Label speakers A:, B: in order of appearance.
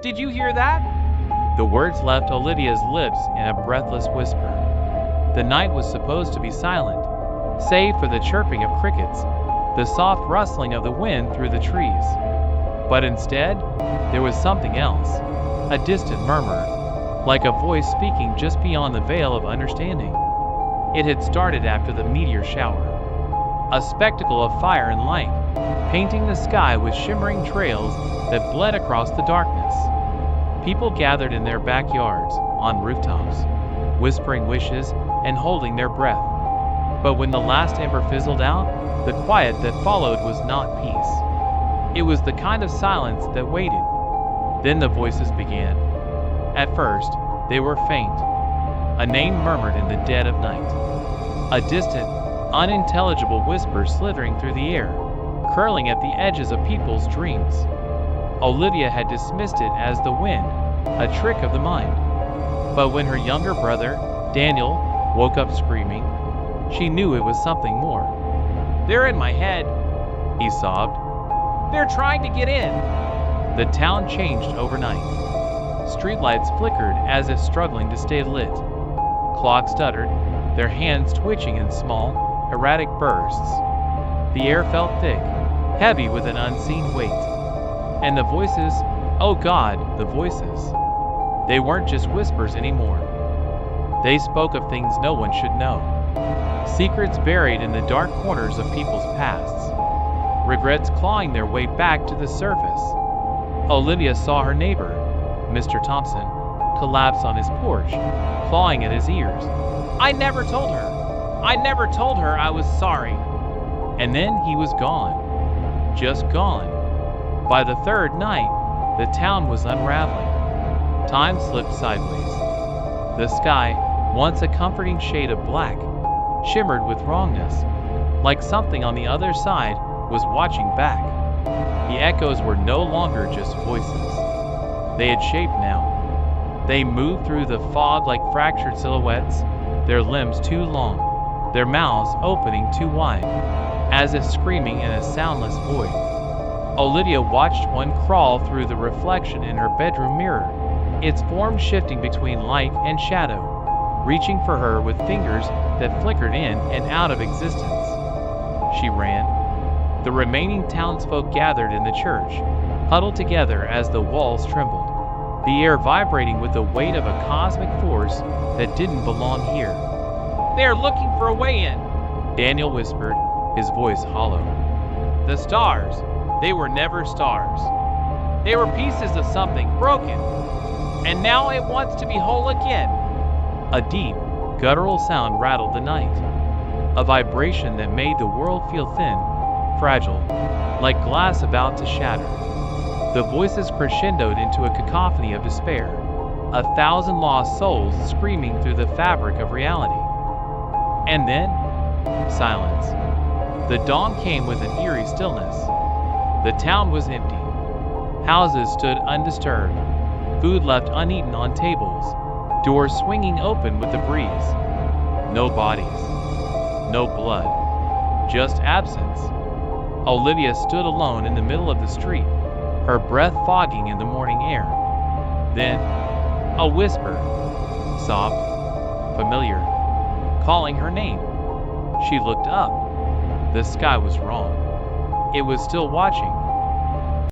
A: Did you hear that? The words left Olivia's lips in a breathless whisper. The night was supposed to be silent, save for the chirping of crickets, the soft rustling of the wind through the trees. But instead, there was something else, a distant murmur, like a voice speaking just beyond the veil of understanding. It had started after the meteor shower. A spectacle of fire and light, painting the sky with shimmering trails that bled across the darkness. People gathered in their backyards, on rooftops, whispering wishes and holding their breath. But when the last ember fizzled out, the quiet that followed was not peace. It was the kind of silence that waited. Then the voices began. At first, they were faint. A name murmured in the dead of night. A distant, unintelligible whisper slithering through the air, curling at the edges of people's dreams. Olivia had dismissed it as the wind, a trick of the mind. But when her younger brother, Daniel, woke up screaming, she knew it was something more. "They're in my head," he sobbed. "They're trying to get in." The town changed overnight. Streetlights flickered as if struggling to stay lit. Clocks stuttered, their hands twitching in small, erratic bursts. The air felt thick, heavy with an unseen weight. And the voices, oh God, the voices. They weren't just whispers anymore. They spoke of things no one should know. Secrets buried in the dark corners of people's pasts. Regrets clawing their way back to the surface. Olivia saw her neighbor, Mr. Thompson, collapse on his porch, clawing at his ears. "I never told her. I never told her I was sorry." And then he was gone. Just gone. By the third night, the town was unraveling. Time slipped sideways. The sky, once a comforting shade of black, shimmered with wrongness, like something on the other side was watching back. The echoes were no longer just voices. They had shape now. They moved through the fog like fractured silhouettes, their limbs too long, their mouths opening too wide, as if screaming in a soundless void. Olivia watched one crawl through the reflection in her bedroom mirror, its form shifting between light and shadow, reaching for her with fingers that flickered in and out of existence. She ran. The remaining townsfolk gathered in the church, huddled together as the walls trembled, the air vibrating with the weight of a cosmic force that didn't belong here. "They're looking for a way in," Daniel whispered, his voice hollow. "The stars, they were never stars. They were pieces of something broken, and now it wants to be whole again." A deep, guttural sound rattled the night, a vibration that made the world feel thin, fragile, like glass about to shatter. The voices crescendoed into a cacophony of despair, 1,000 lost souls screaming through the fabric of reality. And then, silence. The dawn came with an eerie stillness. The town was empty. Houses stood undisturbed, food left uneaten on tables, doors swinging open with the breeze. No bodies, no blood, just absence. Olivia stood alone in the middle of the street, her breath fogging in the morning air. Then, a whisper, soft, familiar, calling her name. She looked up. The sky was wrong. It was still watching,